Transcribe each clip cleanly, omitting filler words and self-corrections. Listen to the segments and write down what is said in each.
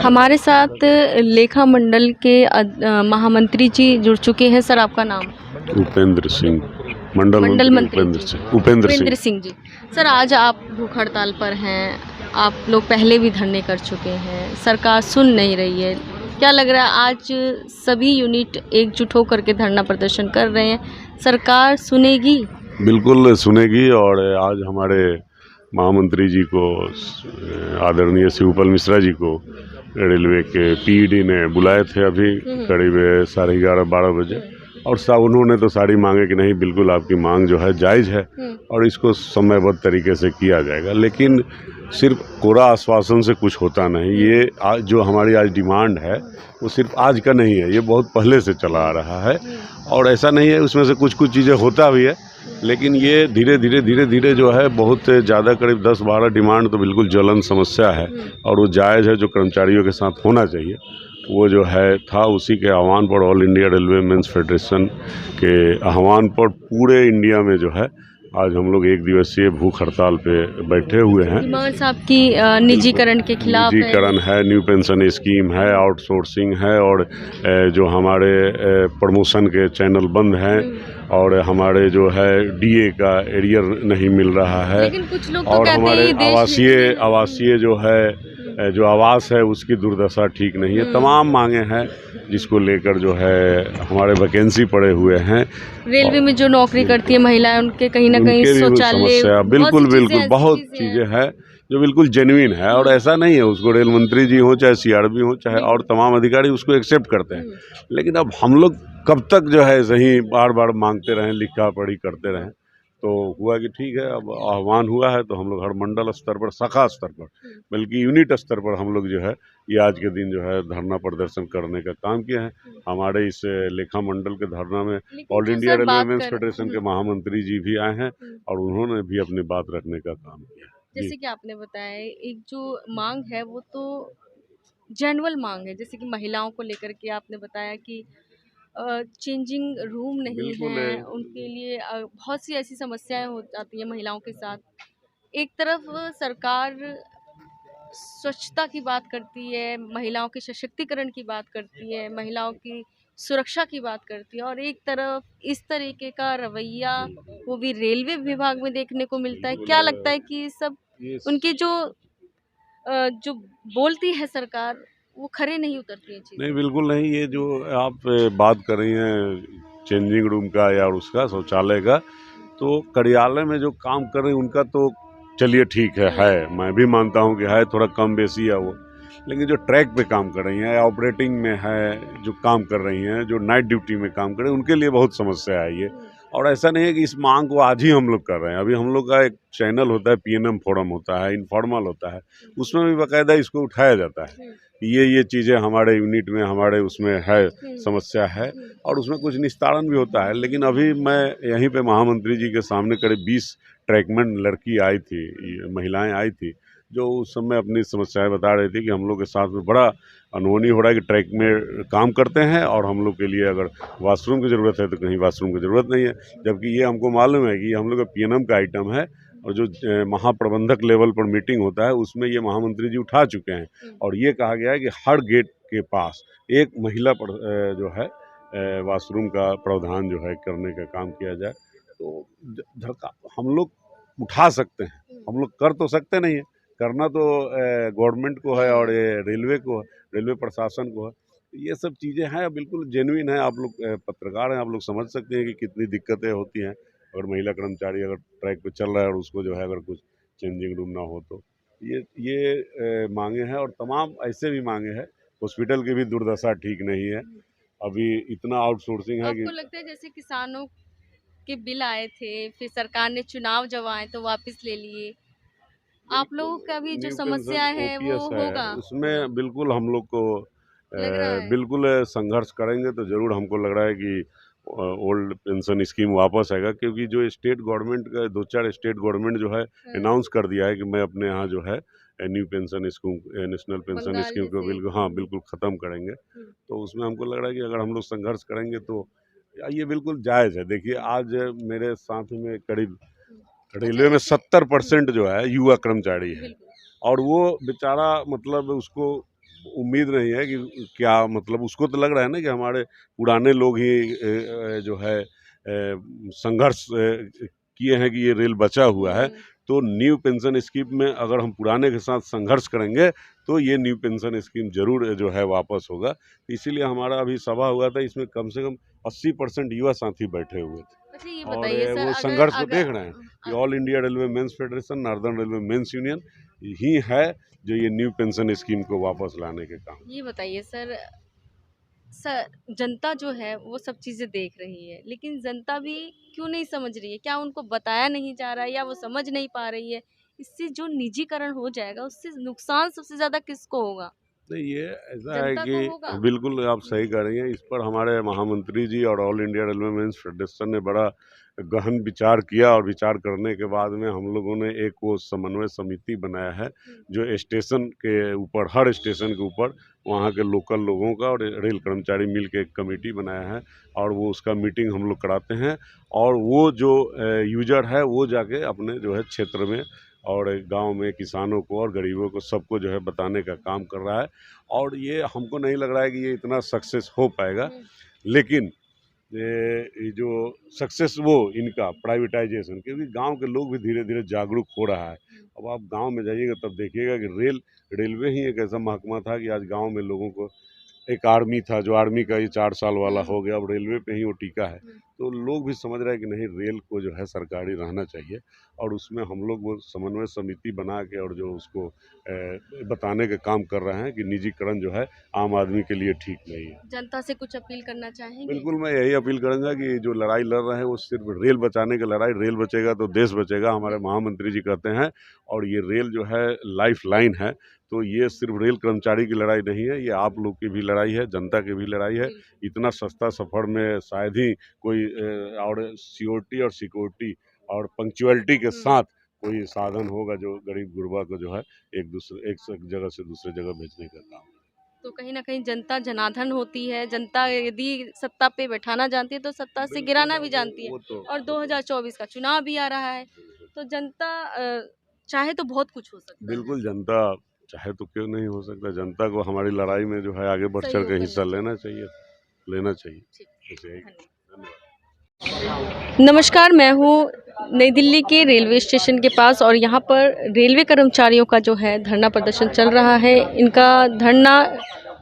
हमारे साथ लेखा मंडल के महामंत्री जी जुड़ चुके हैं। सर, आपका नाम? उपेंद्र सिंह, मंडल मंत्री उपेंद्र सिंह जी। सर, आज आप भूख हड़ताल पर हैं। आप लोग पहले भी धरने कर चुके हैं, सरकार सुन नहीं रही है। क्या लग रहा है आज सभी यूनिट एकजुट होकर के धरना प्रदर्शन कर रहे हैं, सरकार सुनेगी? बिल्कुल सुनेगी। और आज हमारे महामंत्री जी को, आदरणीय शिवपाल मिश्रा जी को रेलवे के पीईडी ने बुलाए थे अभी करीब 11:30-12 बजे। और उन्होंने तो सारी मांगे कि नहीं, बिल्कुल आपकी मांग जो है जायज़ है और इसको समयबद्ध तरीके से किया जाएगा। लेकिन सिर्फ कोरा आश्वासन से कुछ होता नहीं। ये आज जो हमारी आज डिमांड है वो सिर्फ आज का नहीं है, ये बहुत पहले से चला आ रहा है। और ऐसा नहीं है, उसमें से कुछ चीज़ें होता भी है, लेकिन ये धीरे धीरे जो है बहुत ज़्यादा, करीब 10-12 डिमांड तो बिल्कुल ज्वलन समस्या है और वो जायज़ है, जो कर्मचारियों के साथ होना चाहिए वो जो है था। उसी के आह्वान पर all India railway men's federation के आह्वान पर पूरे इंडिया में जो है आज हम लोग एक दिवसीय भूख हड़ताल पे बैठे हुए हैं। डिमांड साहब की निजीकरण के खिलाफ निजीकरण है, न्यू पेंशन स्कीम है, आउटसोर्सिंग है और जो हमारे प्रमोशन के चैनल बंद हैं और हमारे जो है डीए का एरियर नहीं मिल रहा है। लेकिन कुछ लोग तो और कहते हमारे हैं आवासीय जो है जो आवास है उसकी दुर्दशा ठीक नहीं है। तमाम मांगे हैं जिसको लेकर जो है हमारे वैकेंसी पड़े हुए हैं। रेलवे में जो नौकरी करती है महिलाएं, उनके कहीं ना कहीं शौचालय, बिल्कुल बहुत चीज़ें हैं जो बिल्कुल जेन्युइन है। और ऐसा नहीं है, उसको रेल मंत्री जी हो चाहे सीआरबी हो चाहे और तमाम अधिकारी उसको एक्सेप्ट करते हैं। लेकिन अब हम लोग कब तक जो है सही बार बार मांगते रहें, लिखा पढ़ी करते रहें? तो हुआ कि ठीक है, अब आह्वान हुआ है तो हम लोग हर मंडल स्तर पर, शाखा स्तर पर, बल्कि यूनिट स्तर पर हम लोग जो है ये आज के दिन जो है धरना प्रदर्शन करने का काम किया है। हमारे इस लेखा मंडल के धरना में all India railway men's federation के महामंत्री जी भी आए हैं और उन्होंने भी अपनी बात रखने का काम किया। जैसे कि आपने बताया, एक जो मांग है वो तो जेन्युइन मांग है, जैसे कि महिलाओं को लेकर के आपने बताया कि चेंजिंग रूम नहीं है उनके लिए, बहुत सी ऐसी समस्याएं हो जाती हैं महिलाओं के साथ। एक तरफ सरकार स्वच्छता की बात करती है, महिलाओं के सशक्तिकरण की बात करती है, महिलाओं की सुरक्षा की बात करती है, और एक तरफ इस तरीके का रवैया वो भी रेलवे विभाग में देखने को मिलता है। क्या लगता है कि सब उनकी जो बोलती है सरकार, वो खरे नहीं उतरती है चीज़? नहीं, बिल्कुल नहीं। ये जो आप बात कर रही हैं चेंजिंग रूम का या उसका शौचालय का, तो कार्यालय में जो काम कर रहे हैं उनका तो चलिए ठीक है, मैं भी मानता हूँ कि है, थोड़ा कम बेसी है वो। लेकिन जो ट्रैक पे काम कर रही हैं, ऑपरेटिंग में है जो काम कर रही हैं, जो नाइट ड्यूटी में काम कर रहे हैं, उनके लिए बहुत समस्या है ये। और ऐसा नहीं है कि इस मांग को आज ही हम लोग कर रहे हैं। अभी हम लोग का एक चैनल होता है, पीएनएम फोरम होता है, इनफॉर्मल होता है, उसमें भी बाकायदा इसको उठाया जाता है। ये चीज़ें हमारे यूनिट में, हमारे उसमें है, समस्या है और उसमें कुछ निस्तारण भी होता है। लेकिन अभी मैं यहीं पे महामंत्री जी के सामने करीब 20 ट्रैकमैन लड़की आई थी, महिलाएं आई थी, जो उस समय अपनी समस्याएं बता रही थी कि हम लोग के साथ में बड़ा अनहोनी हो रहा है कि ट्रैक में काम करते हैं और हम लोग के लिए अगर वॉशरूम की ज़रूरत है तो कहीं वॉशरूम की ज़रूरत नहीं है। जबकि ये हमको मालूम है कि हम लोग का पीएनएम का आइटम है और जो महाप्रबंधक लेवल पर मीटिंग होता है उसमें ये महामंत्री जी उठा चुके हैं और ये कहा गया है कि हर गेट के पास एक महिला जो है वॉशरूम का प्रावधान जो है करने का काम किया जाए। तो हम लोग उठा सकते हैं, हम लोग कर तो सकते नहीं है, करना तो गवर्नमेंट को है और ये रेलवे को है, रेलवे प्रशासन को है। ये सब चीज़ें हैं, बिल्कुल जेन्युइन है। आप लोग पत्रकार हैं, आप लोग समझ सकते हैं कि कितनी दिक्कतें होती हैं अगर महिला कर्मचारी अगर ट्रैक पे चल रहा है और उसको जो है अगर कुछ चेंजिंग रूम ना हो तो। ये मांगे हैं और तमाम ऐसे भी मांगे हैं। हॉस्पिटल की भी दुर्दशा ठीक नहीं है, अभी इतना आउटसोर्सिंग है कि आपको लगता है जैसे किसानों के बिल आए थे, फिर सरकार ने चुनाव जब आए तो वापस ले लिए, आप लोगों का भी जो समस्या है वो होगा उसमें बिल्कुल हम लोग को लग रहा है? बिल्कुल संघर्ष करेंगे तो ज़रूर। हमको लग रहा है कि ओल्ड पेंशन स्कीम वापस आएगा, क्योंकि जो स्टेट गवर्नमेंट का 2-4 स्टेट गवर्नमेंट जो है अनाउंस कर दिया है कि मैं अपने यहाँ जो है new pension scheme, national pension scheme को बिल्कुल ख़त्म करेंगे। तो उसमें हमको लग रहा है कि अगर हम लोग संघर्ष करेंगे तो ये बिल्कुल जायज़ है। देखिए आज मेरे साथ में करीब रेलवे में 70% जो है युवा कर्मचारी है और वो बेचारा मतलब उसको उम्मीद नहीं है कि क्या, मतलब उसको तो लग रहा है ना कि हमारे पुराने लोग ही जो है संघर्ष किए हैं कि ये रेल बचा हुआ है। तो न्यू पेंशन स्कीम में अगर हम पुराने के साथ संघर्ष करेंगे तो ये न्यू पेंशन स्कीम जरूर जो है वापस होगा। इसीलिए हमारा अभी सभा हुआ था, इसमें कम से कम 80% युवा साथी बैठे हुए थे अच्छा ये और बताइए सर, वो अगर संघर्ष को देख अगर रहे हैं कि all India railway men's federation, northern railway men's union ही है जो ये न्यू पेंशन स्कीम को वापस लाने के काम। ये बताइए सर, जनता जो है वो सब चीज़ें देख रही है, लेकिन जनता भी क्यों नहीं समझ रही है? क्या उनको बताया नहीं जा रहा है या वो समझ नहीं पा रही है? इससे जो निजीकरण हो जाएगा उससे नुकसान सबसे ज़्यादा किसको होगा? नहीं, ये ऐसा है जनता कि को होगा। बिल्कुल आप सही कह रही हैं। इस पर हमारे महामंत्री जी और all India railway men's federation ने बड़ा गहन विचार किया और विचार करने के बाद में हम लोगों ने एक वो समन्वय समिति बनाया है जो स्टेशन के ऊपर, हर स्टेशन के ऊपर वहाँ के लोकल लोगों का और रेल कर्मचारी मिल के एक कमेटी बनाया है और वो उसका मीटिंग हम लोग कराते हैं और वो जो यूजर है वो जाके अपने जो है क्षेत्र में और गांव में किसानों को और गरीबों को सबको जो है बताने का काम कर रहा है। और ये हमको नहीं लग रहा है कि ये इतना सक्सेस हो पाएगा, लेकिन ये जो सक्सेस वो इनका प्राइवेटाइजेशन, क्योंकि गांव के लोग भी धीरे धीरे जागरूक हो रहा है। अब आप गांव में जाइएगा तब देखिएगा कि रेलवे ही एक ऐसा महकमा था कि आज गांव में लोगों को, एक आर्मी था जो आर्मी का ये 4 साल वाला हो गया, अब रेलवे पे ही वो टिका है। तो लोग भी समझ रहे हैं कि नहीं, रेल को जो है सरकारी रहना चाहिए और उसमें हम लोग वो समन्वय समिति बना के और जो उसको बताने का काम कर रहे हैं कि निजीकरण जो है आम आदमी के लिए ठीक नहीं है। जनता से कुछ अपील करना चाहेंगे? बिल्कुल, मैं यही अपील करूंगा कि जो लड़ाई लड़ रहे हैं वो सिर्फ रेल बचाने की लड़ाई, रेल बचेगा तो देश बचेगा, हमारे महामंत्री जी कहते हैं। और ये रेल जो है लाइफ लाइन है, तो ये सिर्फ रेल कर्मचारी की लड़ाई नहीं है, ये आप लोग की भी लड़ाई है, जनता की भी लड़ाई है। इतना सस्ता सफ़र में शायद ही कोई और सियोरिटी और सिक्योरिटी और पंक्चुअलिटी के साथ कोई साधन होगा जो गरीब गुरबा को जो है एक जगह से दूसरे जगह भेजने का काम। तो कहीं न कहीं जनता जनार्दन होती है, जनता यदि सत्ता पे बैठाना जानती है तो सत्ता से गिराना भी जानती है। वो तो और 2024 का चुनाव भी आ रहा है, तो जनता चाहे तो बहुत कुछ हो सकता है। बिल्कुल, जनता चाहे तो क्यों नहीं हो सकता। जनता को हमारी लड़ाई में जो है आगे बढ़ चढ़ सहयोग के करना हिस्सा चाहिए। लेना चाहिए। ठीक, ऐसे ही। धन्यवाद। नमस्कार, मैं हूँ नई दिल्ली के रेलवे स्टेशन के पास और यहाँ पर रेलवे कर्मचारियों का जो है धरना प्रदर्शन चल रहा है। इनका धरना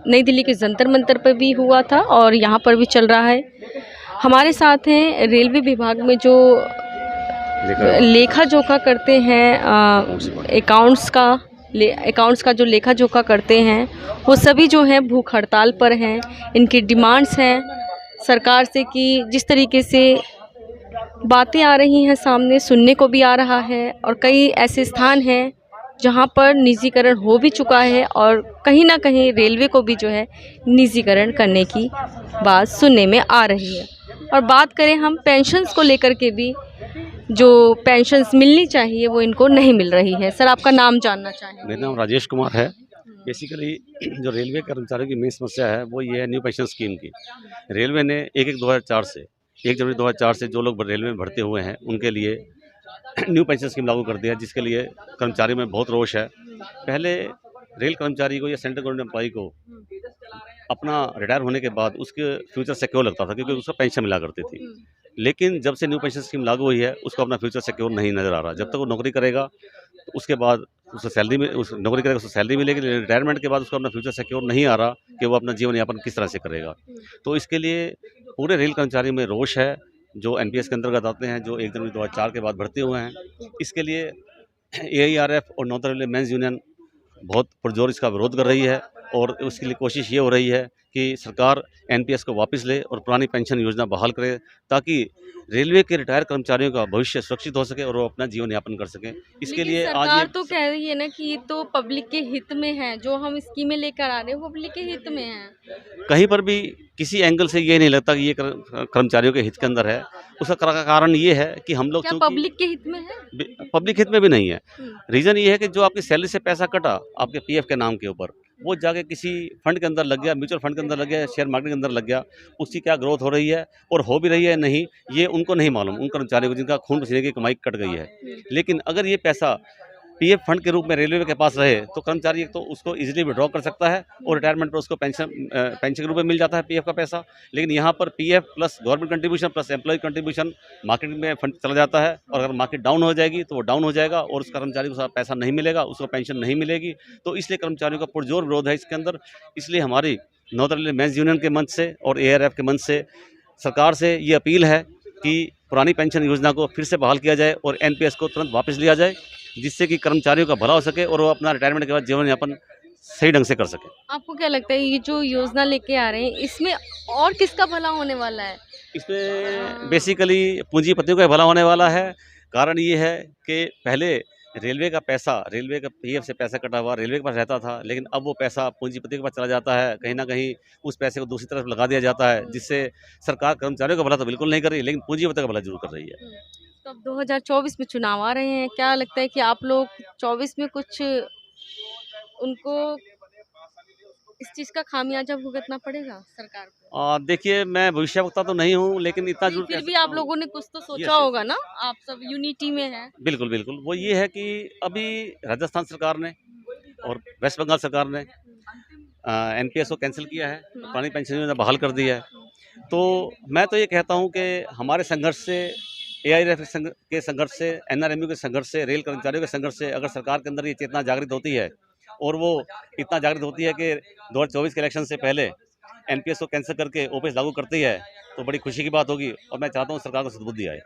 नई दिल्ली के जंतर मंतर पर भी हुआ था और यहाँ पर भी चल रहा है। हमारे साथ हैं रेलवे विभाग में जो लेखा जोखा करते हैं, अकाउंट्स का जो लेखा जोखा करते हैं, वो सभी जो हैं भूख हड़ताल पर हैं। इनकी डिमांड्स हैं सरकार से कि जिस तरीके से बातें आ रही हैं सामने, सुनने को भी आ रहा है और कई ऐसे स्थान हैं जहां पर निजीकरण हो भी चुका है और कहीं ना कहीं रेलवे को भी जो है निजीकरण करने की बात सुनने में आ रही है। और बात करें हम पेंशन्स को लेकर के भी, जो पेंशन्स मिलनी चाहिए वो इनको नहीं मिल रही है। सर, आपका नाम जानना चाहेंगे? मेरा नाम राजेश कुमार है। बेसिकली जो रेलवे कर्मचारियों की मेन समस्या है वो ये है न्यू पेंशन स्कीम की। रेलवे ने 1 जनवरी 2004 से जो लोग रेलवे में भर्ती हुए हैं उनके लिए न्यू पेंशन स्कीम लागू कर दिया, जिसके लिए कर्मचारियों में बहुत रोष है। पहले रेल कर्मचारी को या सेंट्रल गवर्नमेंट एम्प्लॉई को अपना रिटायर होने के बाद उसके फ्यूचर सिक्योर लगता था क्योंकि उसको पेंशन मिला करती थी। लेकिन जब से न्यू पेंशन स्कीम लागू हुई है उसको अपना फ्यूचर सिक्योर नहीं नज़र आ रहा। जब तक वो नौकरी करेगा तो उसके बाद उसको नौकरी करेगा, उसको सैलरी मिलेगी, लेकिन रिटायरमेंट के बाद उसको अपना फ्यूचर सिक्योर नहीं आ रहा कि वो अपना जीवन यापन किस तरह से करेगा। तो इसके लिए पूरे रेल कर्मचारी में रोष है जो एनपीएस के अंतर्गत आते हैं, जो 1 जनवरी 2004 के बाद भर्ती हुए हैं। इसके लिए एआईआरएफ और नॉर्दर्न रेलवे मेंस यूनियन बहुत पुरजोर इसका विरोध कर रही है और उसके लिए कोशिश ये हो रही है कि सरकार एनपीएस को वापस ले और पुरानी पेंशन योजना बहाल करे, ताकि रेलवे के रिटायर कर्मचारियों का भविष्य सुरक्षित हो सके और वो अपना जीवन यापन कर सकें। इसके लिए आज सरकार तो कह रही है ना कि ये तो पब्लिक के हित में है, जो हम स्कीमें लेकर आ रहे हैं वो पब्लिक के हित में है। कहीं पर भी किसी एंगल से ये नहीं लगता कि ये कर्मचारियों के हित के अंदर है। उसका कारण ये है कि हम लोग क्या पब्लिक के हित में है? पब्लिक हित में भी नहीं है। रीज़न ये है कि जो आपकी सैलरी से पैसा कटा आपके पीएफ के नाम के ऊपर, वो जाके किसी फंड के अंदर लग गया, म्यूचुअल फंड के अंदर लग गया, शेयर मार्केट के अंदर लग गया। उसकी क्या ग्रोथ हो रही है और हो भी रही है नहीं, ये उनको नहीं मालूम, उन कर्मचारियों को जिनका खून पसीने की कमाई कट गई है। लेकिन अगर ये पैसा पीएफ फंड के रूप में रेलवे के पास रहे तो कर्मचारी एक तो उसको इजीली विड्रॉ कर सकता है और रिटायरमेंट पर उसको पेंशन के रूप में मिल जाता है पीएफ का पैसा। लेकिन यहाँ पर PF plus government contribution plus employ contribution market में फंड चला जाता है, और अगर मार्केट डाउन हो जाएगी तो वो डाउन हो जाएगा और उस कर्मचारी को पैसा नहीं मिलेगा, उसको पेंशन नहीं मिलेगी। तो इसलिए कर्मचारियों का पुरजोर विरोध है इसके अंदर। इसलिए हमारी नॉर्दर्न रेलवे मेंस यूनियन के मंच से और एआरएफ के मंच से सरकार से ये अपील है कि पुरानी पेंशन योजना को फिर से बहाल किया जाए और एनपीएस को तुरंत वापस लिया जाए, जिससे कि कर्मचारियों का भला हो सके और वो अपना रिटायरमेंट के बाद जीवन यापन सही ढंग से कर सके। आपको क्या लगता है ये जो योजना लेके आ रहे हैं इसमें और किसका भला होने वाला है? इसमें बेसिकली पूंजीपतियों का भला होने वाला है। कारण ये है कि पहले रेलवे का पैसा, रेलवे का पीएफ से पैसा कटा हुआ रेलवे के पास रहता था, लेकिन अब वो पैसा पूंजीपतियों के पास चला जाता है। कहीं ना कहीं उस पैसे को दूसरी तरफ लगा दिया जाता है, जिससे सरकार कर्मचारियों का भला तो बिल्कुल नहीं कर रही, लेकिन पूंजीपतियों का भला जरूर कर रही है। तो अब 2024 में चुनाव आ रहे हैं, क्या लगता है कि आप लोग 24 में कुछ उनको इस चीज का खामियाजा भुगतना पड़ेगा सरकार को? देखिए, मैं भविष्यवक्ता तो नहीं हूँ, लेकिन इतना नहीं, जरूर फिर कह भी सकता आप हूँ। लोगों ने कुछ तो सोचा यस। होगा ना, आप सब यूनिटी में हैं। बिल्कुल बिल्कुल, वो ये है कि अभी राजस्थान सरकार ने और वेस्ट बंगाल सरकार ने एनपीएस को कैंसिल किया है, पुरानी पेंशन योजना बहाल कर दी है। तो मैं तो ये कहता हूँ कि हमारे संघर्ष से, एआईआरएफ के संघर्ष से, एनआरएमयू के संघर्ष से, रेल कर्मचारियों के संघर्ष से अगर सरकार के अंदर ये चेतना जागृत होती है और वो इतना जागृत होती है कि 2024 के इलेक्शन से पहले एनपीएस को कैंसिल करके ओपीएस लागू करती है, तो बड़ी खुशी की बात होगी और मैं चाहता हूँ सरकार को सद्बुद्धि आए।